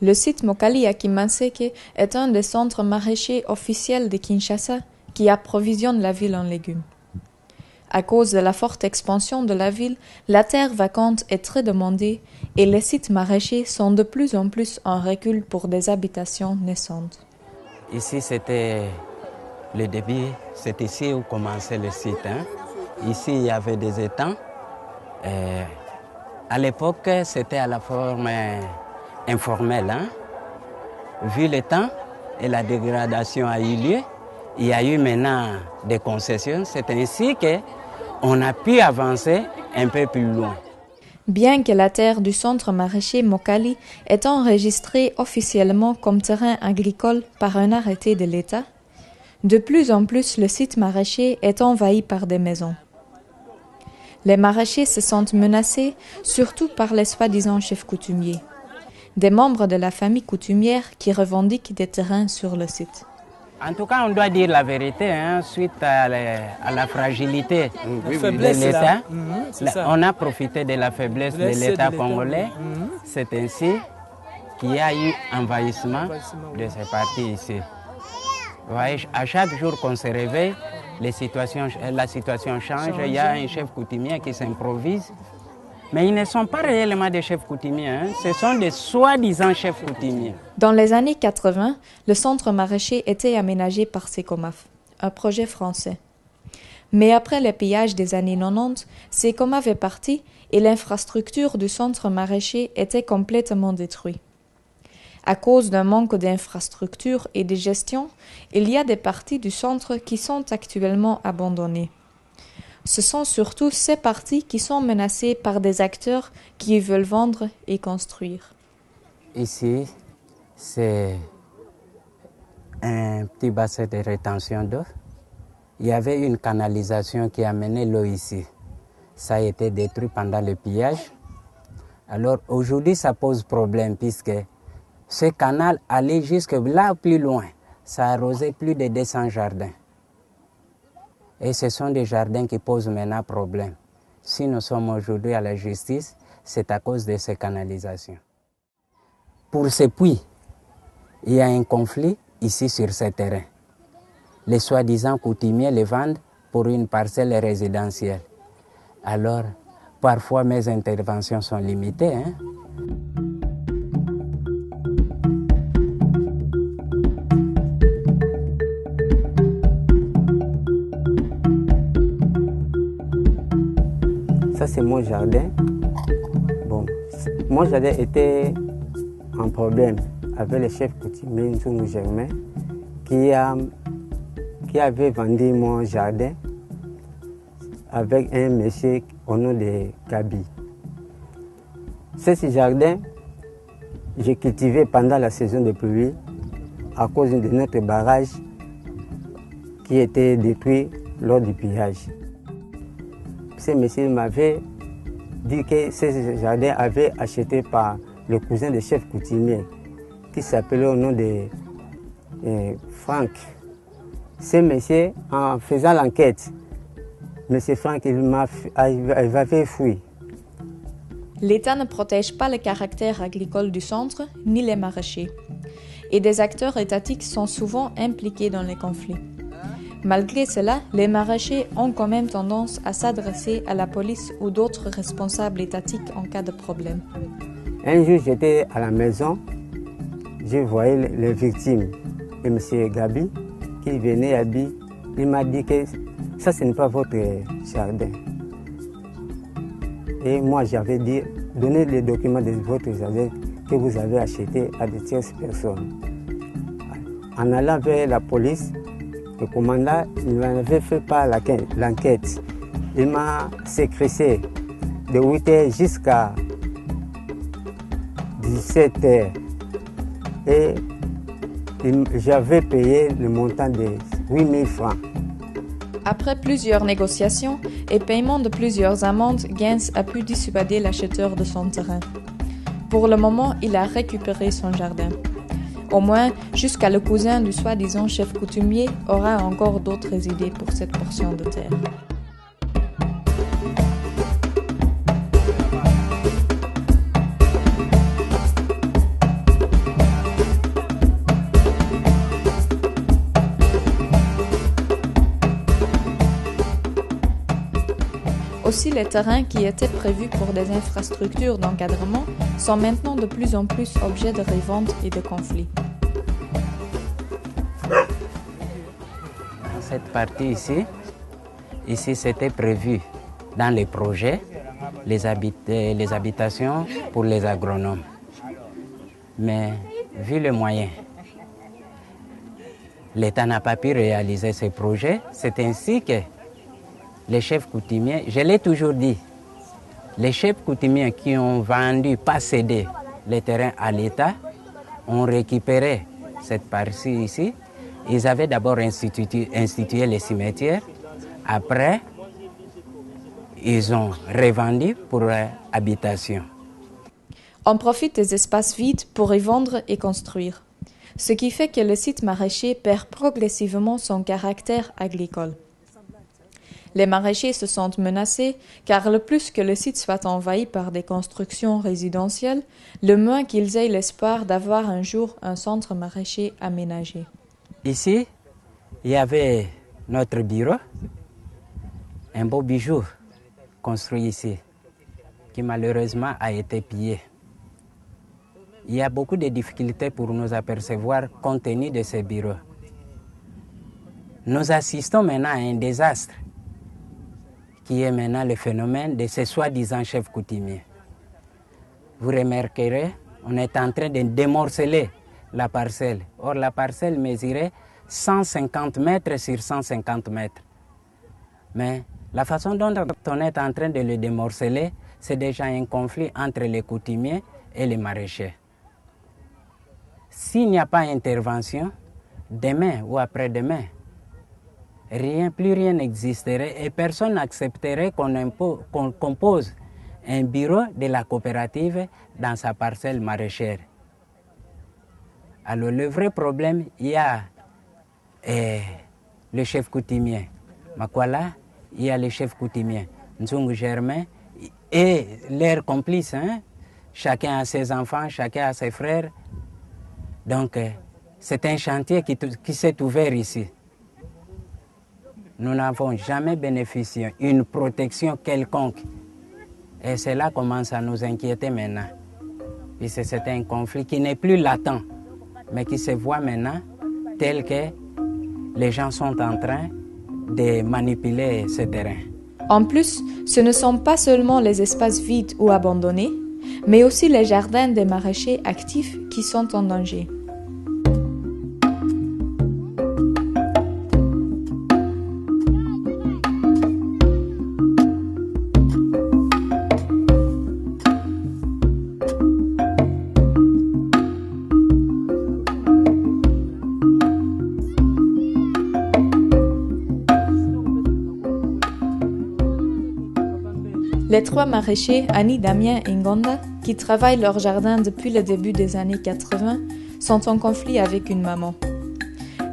Le site Mokali à Kimanseke est un des centres maraîchers officiels de Kinshasa qui approvisionne la ville en légumes. À cause de la forte expansion de la ville, la terre vacante est très demandée et les sites maraîchers sont de plus en plus en recul pour des habitations naissantes. Ici, c'était le début, c'est ici où commençait le site. Ici, il y avait des étangs. À l'époque, c'était à la forme informelle. Vu le temps et la dégradation a eu lieu, il y a eu maintenant des concessions. C'est ainsi qu'on a pu avancer un peu plus loin. Bien que la terre du centre maraîcher Mokali est enregistrée officiellement comme terrain agricole par un arrêté de l'État, de plus en plus le site maraîcher est envahi par des maisons. Les maraîchers se sentent menacés, surtout par les soi-disant chefs coutumiers, des membres de la famille coutumière qui revendiquent des terrains sur le site. En tout cas, on doit dire la vérité, suite à la fragilité de l'État. On a profité de la faiblesse de l'État congolais. C'est ainsi qu'il y a eu envahissement de ces parties ici. Vous voyez, à chaque jour qu'on se réveille, la situation change. Il y a un chef coutumier qui s'improvise. Mais ils ne sont pas réellement des chefs coutumiers, ce sont des soi-disant chefs coutumiers. Dans les années 80, le centre maraîcher était aménagé par Secomaf, un projet français. Mais après le pillage des années 90, Secomaf est parti et l'infrastructure du centre maraîcher était complètement détruite. À cause d'un manque d'infrastructures et de gestion, il y a des parties du centre qui sont actuellement abandonnées. Ce sont surtout ces parties qui sont menacées par des acteurs qui veulent vendre et construire. Ici, c'est un petit bassin de rétention d'eau. Il y avait une canalisation qui amenait l'eau ici. Ça a été détruit pendant le pillage. Alors aujourd'hui, ça pose problème puisque ce canal allait jusque là plus loin. Ça arrosait plus de 200 jardins. Et ce sont des jardins qui posent maintenant problème. Si nous sommes aujourd'hui à la justice, c'est à cause de ces canalisations. Pour ces puits, il y a un conflit ici sur ce terrain. Les soi-disant coutumiers les vendent pour une parcelle résidentielle. Alors, parfois mes interventions sont limitées. Ça, c'est mon jardin. Bon, mon jardin était en problème avec le chef coutumier Nzungu Germain qui avait vendu mon jardin avec un monsieur au nom de Kabi. Ce jardin, j'ai cultivé pendant la saison de pluie à cause de notre barrage qui était détruit lors du pillage. Ce monsieur m'avait dit que ce jardin avait acheté par le cousin du chef coutumier qui s'appelait au nom de Franck. Ce monsieur, en faisant l'enquête, monsieur Franck, il avait fui. L'État ne protège pas le caractère agricole du centre ni les maraîchers. Et des acteurs étatiques sont souvent impliqués dans les conflits. Malgré cela, les maraîchers ont quand même tendance à s'adresser à la police ou d'autres responsables étatiques en cas de problème. Un jour, j'étais à la maison, je voyais les victimes. Et M. Gabi, qui venait à dire, il m'a dit que ça, ce n'est pas votre jardin. Et moi, j'avais dit, donnez les documents de votre jardin que vous avez acheté à des tierces personnes. En allant vers la police, le commandant, il m'avait fait pas l'enquête. Il m'a séquestré de 8h jusqu'à 17h. Et j'avais payé le montant de 8 000 francs. Après plusieurs négociations et paiement de plusieurs amendes, Gens a pu dissuader l'acheteur de son terrain. Pour le moment, il a récupéré son jardin. Au moins, jusqu'à le cousin du soi-disant chef coutumier aura encore d'autres idées pour cette portion de terre. les terrains qui étaient prévus pour des infrastructures d'encadrement sont maintenant de plus en plus objets de revente et de conflits. Dans cette partie ici c'était prévu dans les projets, les habitations pour les agronomes. Mais vu les moyens, l'État n'a pas pu réaliser ces projets. C'est ainsi que les chefs coutumiers, je l'ai toujours dit, les chefs coutumiers qui ont vendu, pas cédé les terrains à l'État, ont récupéré cette partie ici. Ils avaient d'abord institué les cimetières. Après, ils ont revendu pour habitation. On profite des espaces vides pour y vendre et construire, ce qui fait que le site maraîcher perd progressivement son caractère agricole. Les maraîchers se sentent menacés car le plus que le site soit envahi par des constructions résidentielles, le moins qu'ils aient l'espoir d'avoir un jour un centre maraîcher aménagé. Ici, il y avait notre bureau, un beau bijou construit ici, qui malheureusement a été pillé. Il y a beaucoup de difficultés pour nous apercevoir compte tenu de ces bureaux. Nous assistons maintenant à un désastre qui est maintenant le phénomène de ces soi-disant chefs coutumiers. Vous remarquerez, on est en train de démorceler la parcelle. Or, la parcelle mesurait 150 mètres sur 150 mètres. Mais la façon dont on est en train de le démorceler, c'est déjà un conflit entre les coutumiers et les maraîchers. S'il n'y a pas d'intervention, demain ou après-demain, plus rien n'existerait et personne n'accepterait qu'on pose un bureau de la coopérative dans sa parcelle maraîchère. Alors le vrai problème, il y a le chef coutumier Makwala, il y a le chef coutumier Nzungu Germain et leurs complices. Chacun a ses enfants, chacun a ses frères. Donc c'est un chantier qui s'est ouvert ici. Nous n'avons jamais bénéficié d'une protection quelconque. Et cela commence à nous inquiéter maintenant. Puisque c'est un conflit qui n'est plus latent, mais qui se voit maintenant tel que les gens sont en train de manipuler ce terrain. En plus, ce ne sont pas seulement les espaces vides ou abandonnés, mais aussi les jardins des maraîchers actifs qui sont en danger. Les trois maraîchers, Annie, Damien et Ngonda, qui travaillent leur jardin depuis le début des années 80, sont en conflit avec une maman.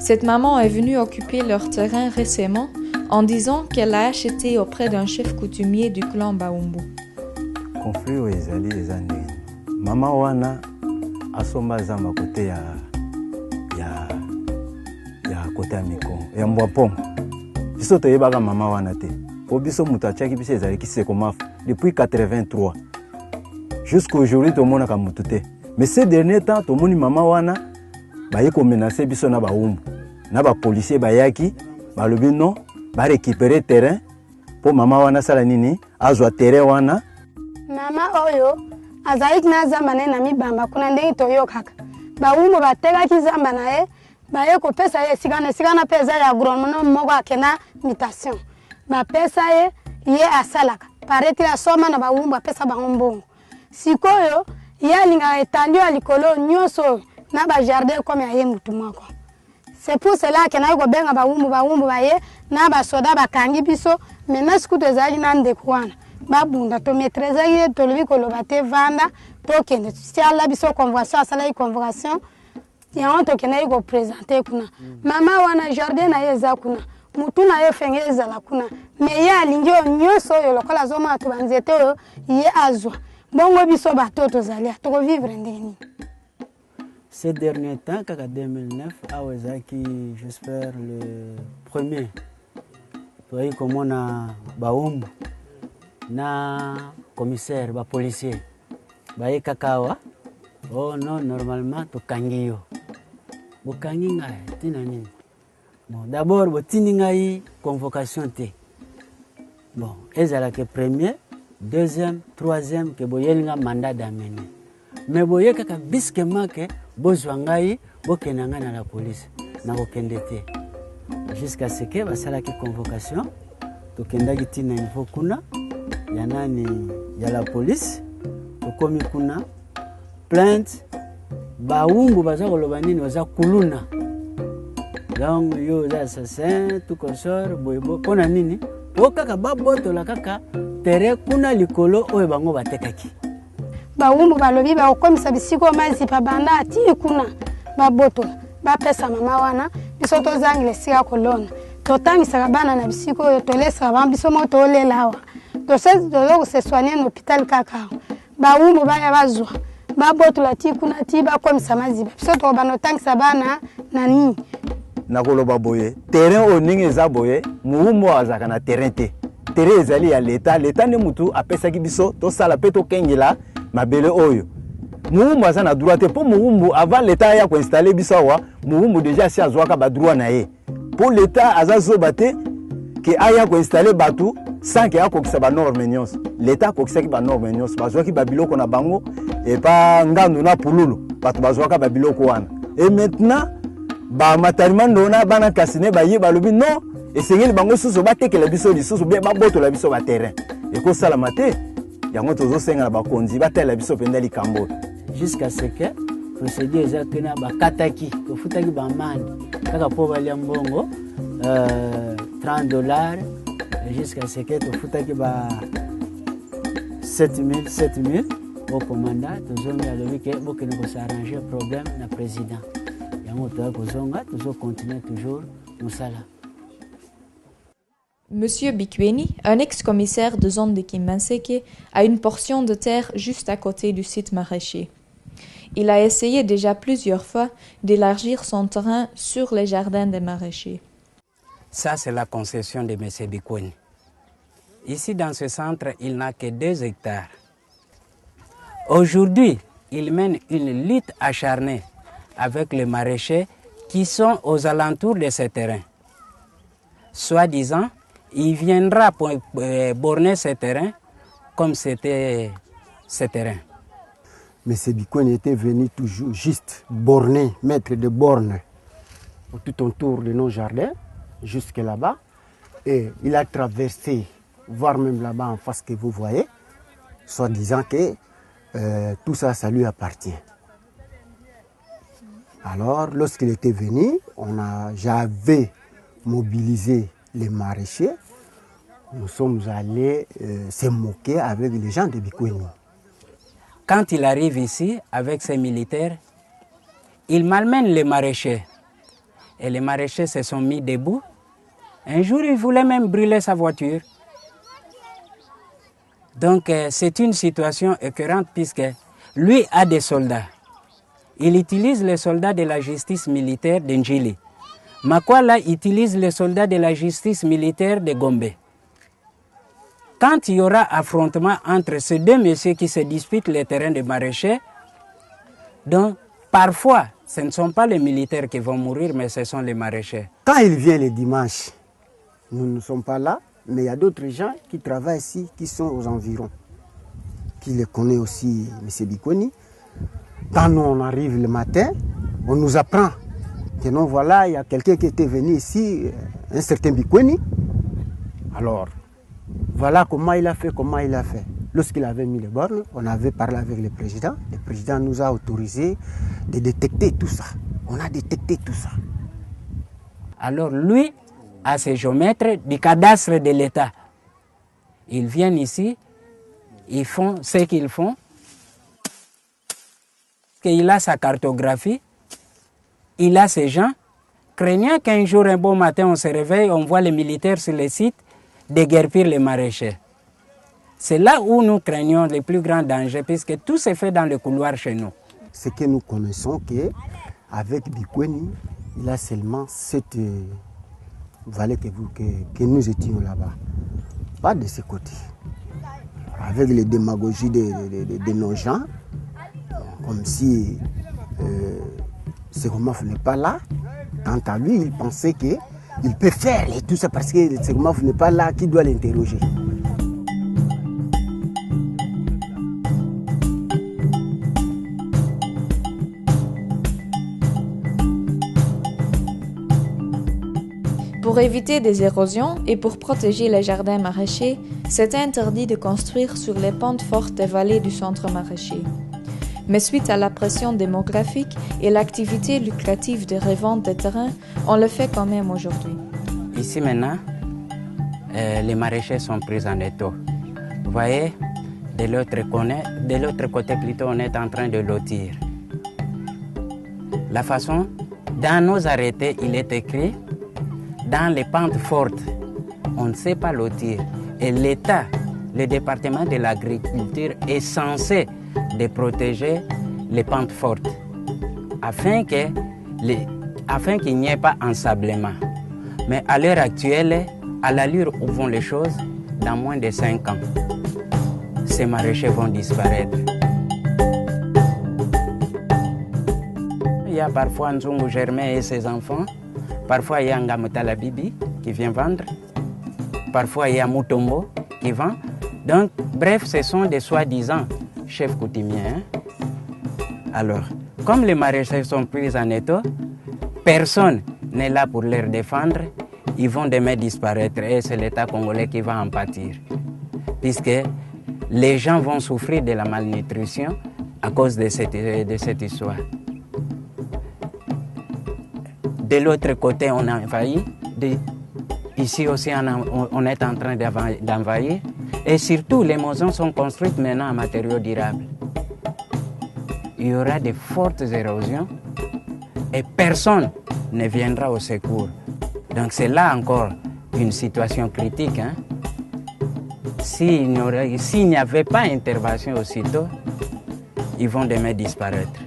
Cette maman est venue occuper leur terrain récemment en disant qu'elle l'a acheté auprès d'un chef coutumier du clan Baumbu. Conflit oyo ezali eza ndenge mama wana asomba aza makote ya kote ya mikongo ya mbwa pongo biso toyebaka mama wana te po biso moto atiaki biso ezalaki sekomafu depuis 83 jusqu'aujourd'hui tomonaka motu te mais ces derniers temps tomoni mama wana baye komenase biso na baumbu na bapolisier bayaki balobi non barécupérer terrain po mama wana sala nini azwa terrain wana. Mama oyo azalaki na zamba na ye na mibamba kuna ndenge toyokaka baumbu batekaki zamba na ye baye kopesa ye esika na mpe eza ya agronome moko akenda mutation bapesa ye ye asalaka pareti asoma na baumbu apesa bango mbongo sikoyo ye alingaka etandi ya likolo nyonso oyo na bajardin comme aye mutu moko. C'est pour cela akendaki kobenga baumbu baye na basoda bakangi biso maintenant sikutu ezalaki na ndeko wana babunda tomaîtrisaki ye tolobi koloba te vanda tokende tiala biso convocation asalaki convocation yango tokendaki kopresente kuna mama wana jardin na ye eza kuna mutu na ye fenge ezala kuna me ye alingi oyo nyonso oyo lokola azomona to banzete oyo ye azwa bongo biso bato tozali tokovivre ndenge nini. Ces derniers temps, kaka 2009, awezaki, j'espère, le premier. Toi, comme on a Baumbu, na commissaire ba policier baye kakawa oh non normalement tokangi yo bokangi ngai tina nini bon d'abord botindi ngai convocation te bon ezalaka premier deuxième troisième ke boyelinga mandat d'amener mais boye kaka biskement ke bozwa ngai bokenda ngai na la police na kokende te jusqu'à ce que basalaki convocation tokendaki tina niveau kuna ya nani ya la police tokomi kuna plainte baumbu baza koloba nini baza kuluna donc yo za assassin tout consort boyebo pona nini po kaka babotola kaka tere kuna likolo oyo bango batekaki baumbu balobi bakokomisa bisiko mazipa banda ati kuna babotola bapesa mama wana biso tozangile esika kolona totangisaka bana na bisiko oyo tolesaka bango biso mo tolela awa tozokoseswania na hôpital kaka baumbu baya bazwa babotola ti kuna ti bakomisa maziba biso tokobana otangisa bana na nini nakoloba boye terrain oyo ndenge eza boye muumbu azalaka na terrain te terrain ezali ya leta leta nde mutu apesaki biso tosala mpe tokengela mabele oyo muumbu aza na droit te mpo muumbu avant leta aya koinstalle biso awa muumbu deja asi azwaka badroit na ye mpo leta aza zoba te ke aya koinstalle bato sans ke akokisa banorme nyonso leta akokisaki banorme nyonso bazwaki babiloko na bango epa ngandu na pululu bato bazwaka babiloko wana et maintenant bamatarima ndona bana kasine baye balobi non esengeli bango susu batekela biso lisusu bien babotola biso baterrain ekosalama te yango tozosenga na bakonzi batela biso mpenza likambo jusqu'à ce que procédure eza kena bakataki tofutaki bamande kaka mpo balia mbongo $30 jusqu'à ce que tofutaki ba 7000 au commandant tozongi alobi ke bokende kosarrange problème na président yango toya kozonga tozocontinue toujours mosala. Monsieur Bikweni, un ex-commissaire de zone de Kimanseke, a une portion de terre juste à côté du site maraîcher. Il a essayé déjà plusieurs fois d'élargir son terrain sur les jardins des maraîchers. Ça, c'est la concession de M. Bikweni. Ici, dans ce centre, il n'a que 2 hectares. Aujourd'hui, il mène une lutte acharnée avec les maraîchers qui sont aux alentours de ce terrain. Soi-disant, il viendra pour borner ce terrain comme c'était ce terrain. M. Bikweni était venu toujours juste borner, mettre des bornes tout autour de nos jardins, jusque là-bas. Et il a traversé, voire même là-bas en face que vous voyez, soit disant que tout ça, ça lui appartient. Alors, lorsqu'il était venu, j'avais mobilisé les maraîchers. Nous sommes allés se moquer avec les gens de Bikweni. Quand il arrive ici avec ses militaires, il malmène les maraîchers. Et les maraîchers se sont mis debout. Un jour, il voulait même brûler sa voiture. Donc, c'est une situation écœurante puisque lui a des soldats. Il utilise les soldats de la justice militaire d'Njili. Makwala utilise les soldats de la justice militaire de Gombe. Quand il y aura affrontement entre ces deux messieurs qui se disputent les terrains de maraîchers, donc parfois, ce ne sont pas les militaires qui vont mourir, mais ce sont les maraîchers. Quand il vient le dimanche, nous ne sommes pas là, mais il y a d'autres gens qui travaillent ici, qui sont aux environs, qui les connaissent aussi, M. Bikweni. Quand nous on arrive le matin, on nous apprend que non, voilà, il y a quelqu'un qui était venu ici, un certain Bikweni. Alors, voilà comment il a fait, Lorsqu'il avait mis les bornes, on avait parlé avec le président. Le président nous a autorisé de détecter tout ça. On a détecté tout ça. Alors lui, à ses géomètres du cadastre de l'État, ils viennent ici, ils font ce qu'ils font. Il a sa cartographie, il a ses gens, craignant qu'un jour, un bon matin, on se réveille, on voit les militaires sur le site déguerpir les maraîchers. C'est là où nous craignons les plus grands dangers, puisque tout se fait dans le couloir chez nous. Ce que nous connaissons, qu'avec Bikweni, il a seulement cette vallée que nous étions là-bas. Pas de ce côté. avec les démagogies de nos gens, comme si Segomaf n'est pas là. Quant à lui, il pensait qu'il peut faire et tout ça parce que Segomaf n'est pas là, qui doit l'interroger. Pour éviter des érosions et pour protéger les jardins maraîchers, c'était interdit de construire sur les pentes fortes des vallées du centre maraîcher. Mais suite à la pression démographique et l'activité lucrative de revente des terrains, on le fait quand même aujourd'hui. Ici maintenant, les maraîchers sont pris en étau. Vous voyez, de l'autre côté plutôt, on est en train de lotir. La façon, dans nos arrêtés, il est écrit, dans les pentes fortes, on ne sait pas lotir. Et l'État, le département de l'agriculture est censé de protéger les pentes fortes afin qu'il n'y ait pas ensablement. Mais à l'heure actuelle, à l'allure où vont les choses, dans moins de 5 ans, ces maraîchers vont disparaître. Il y a parfois Nzungu Germain et ses enfants, parfois il y a Ngamutala Bibi qui vient vendre, parfois il y a Mutombo qui vend. Donc, bref, ce sont des soi-disant chefs coutumiers. Alors, comme les maraîchers sont pris en étau, personne n'est là pour les défendre. Ils vont demain disparaître et c'est l'État congolais qui va en pâtir. Puisque les gens vont souffrir de la malnutrition à cause de cette histoire. De l'autre côté, on a envahi. Ici aussi, on est en train d'envahir. Et surtout, les maisons sont construites maintenant en matériaux durables. Il y aura de fortes érosions et personne ne viendra au secours. Donc c'est là encore une situation critique. S'il n'y avait pas intervention aussitôt, ils vont demain disparaître.